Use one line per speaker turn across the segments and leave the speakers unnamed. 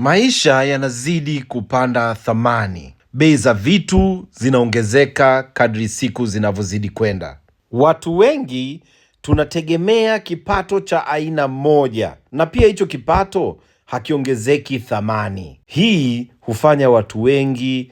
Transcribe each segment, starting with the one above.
Maisha yanazidi kupanda thamani. Bei za vitu zinaongezeka kadri siku zinavyozidi kwenda. Watu wengi tunategemea kipato cha aina moja, na pia hicho kipato hakiongezeki thamani. Hii hufanya watu wengi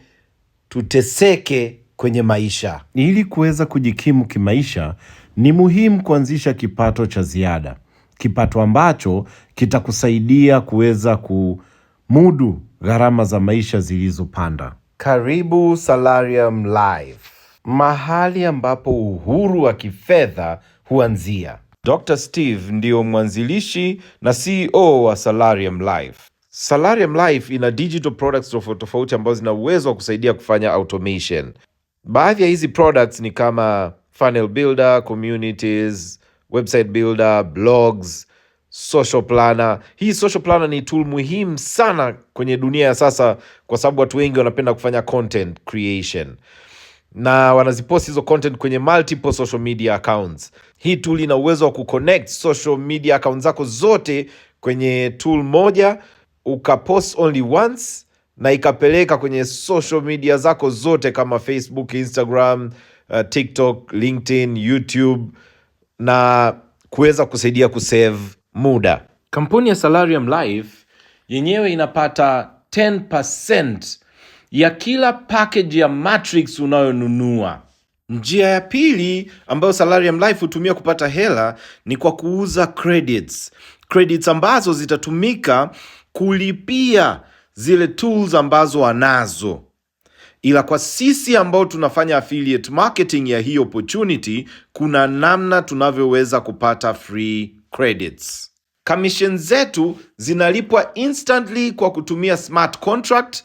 tuteseke kwenye maisha. Ili kuweza kujikimu kimaisha, ni muhimu kuanzisha kipato cha ziada, kipato ambacho kitakusaidia kuweza kumudu gharama za maisha zilizopanda. Karibu Salarium Life, mahali ambapo uhuru wa kifedha huanzia. Dr. Steve ndio mwanzilishi na CEO wa Salarium Life. Salarium Life ina digital products tofauti ambazo zina uwezo wa kusaidia kufanya automation. Baadhi ya hizi products ni kama funnel builder, communities, website builder, blogs, social planner. Hii social planner ni tool muhimu sana kwenye dunia ya sasa, kwa sababu watu wengi wanapenda kufanya content creation na wanazipost hizo content kwenye multiple social media accounts. Hii tool ina uwezo wa kuconnect social media accounts zako zote kwenye tool moja, ukapost only once na ikapeleka kwenye social media zako zote kama Facebook, Instagram, TikTok, LinkedIn, YouTube, na kuweza kusaidia kusave muda. Kampuni ya Salarium Life yenyewe inapata 10% ya kila package ya Matrix unayonunua. Njia ya pili ambayo Salarium Life hutumia kupata hela ni kwa kuuza credits. Credits ambazo zitatumika kulipia zile tools ambazo wanazo. Ila kwa sisi ambao tunafanya affiliate marketing ya hii opportunity, kuna namna tunavyoweza kupata free credits. Commission zetu zinalipwa instantly kwa kutumia smart contract,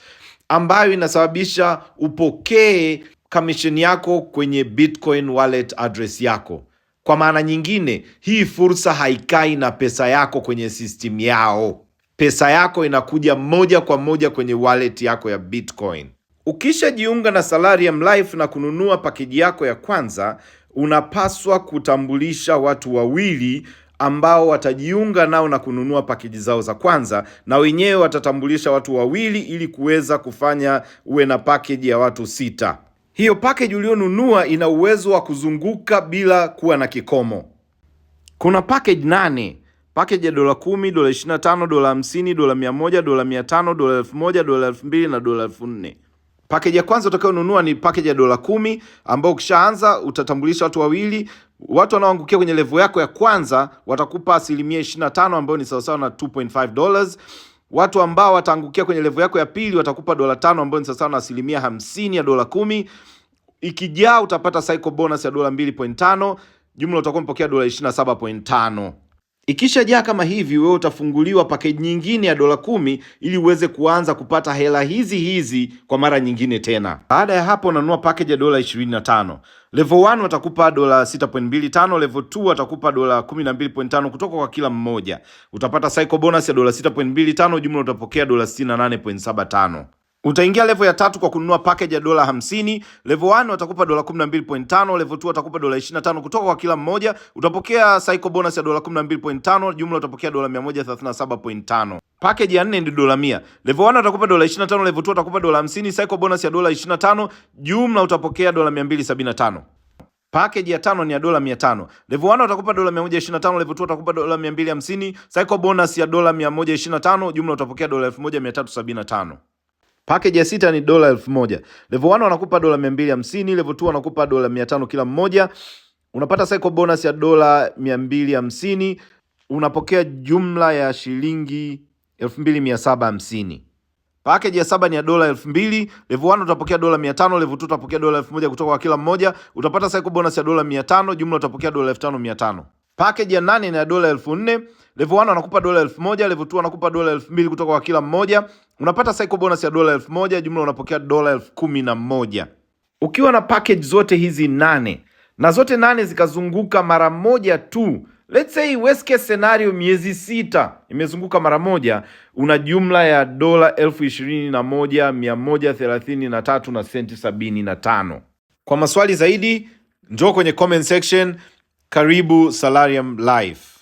ambayo inasababisha upokee commission yako kwenye Bitcoin wallet address yako. Kwa maana nyingine, hii fursa haikai na pesa yako kwenye system yao. Pesa yako inakuja moja kwa moja kwenye wallet yako ya Bitcoin. Ukishajiunga na Salarium Life na kununua pakeji yako ya kwanza, unapaswa kutambulisha watu wawili ambao watajiunga nao na kununua pakeji zao za kwanza, na wenyewe watatambulisha watu wawili ili kuweza kufanya uwe na pakeji ya watu 6. Hiyo pakeji ulionunua ina uwezo wa kuzunguka bila kuwa na kikomo. Kuna pakeji 8. Pakeji ya $10, $25, $50, $100, $500, $1000, $2000 na $4000. Pakeji ya kwanza utakayonunua ni pakeji ya $10, ambao ukishaanza utatambulisha watu wawili. Watu wanaoangukia kwenye level yako ya kwanza watakupa 25%, ambao ni sawasawa na $2.5. Watu ambao wataangukia kwenye level yako ya pili watakupa $5, ambao ni sawasawa na 50% ya $10. Ikijaa utapata cycle bonus ya $2.5. Jumla utakuwa mpokea $27.5. Ikishajaa kama hivi, wewe utafunguliwa package nyingine ya $10 ili uweze kuanza kupata hela hizi kwa mara nyingine tena. Baada ya hapo unanunua package ya $25. Level 1 watakupa $6.25, level 2 watakupa $12.5 kutoka kwa kila mmoja. Utapata cycle bonus ya $6.25, jumla utapokea $68.75. Utaingia level ya 3 kwa kununua package ya $50. Level 1 watakupa $12.5, level 2 watakupa $25 kutoka kwa kila mmoja. Utapokea cycle bonus ya $12.5, jumla utapokea $137.5. Package ya 4 ndio $100. Level 1 watakupa $25, level 2 watakupa $50, cycle bonus ya $25, jumla utapokea $275. Package ya 5 ni ya $500. Level 1 watakupa $125, level 2 watakupa $250, cycle bonus ya $125, jumla utapokea $1375. Package ya 6 ni $1000. Level 1 wanakupa $250, level 2 wanakupa $500 kila mmoja. Unapata cycle bonus ya $250, unapokea jumla ya shilingi 2750. Package ya 7 ni ya $2000. Level 1 utapokea $500, level 2 utapokea $1000 kutoka kwa kila mmoja. Utapata cycle bonus ya $500, jumla utapokea $5500. Package ya 8 ni ya $4000. Level 1 wanakupa $1000, level 2 wanakupa $2000 kutoka kwa kila mmoja. Unapata cycle bonus ya $1000, jumla unapokea $10011. Ukiwa na package zote hizi 8 na zote 8 zikazunguka mara moja tu, let's say worst case scenario miezi 6 imezunguka mara moja, una jumla ya $21133 na senti 75. Kwa maswali zaidi njoo kwenye comment section. Karibu Salarium Life.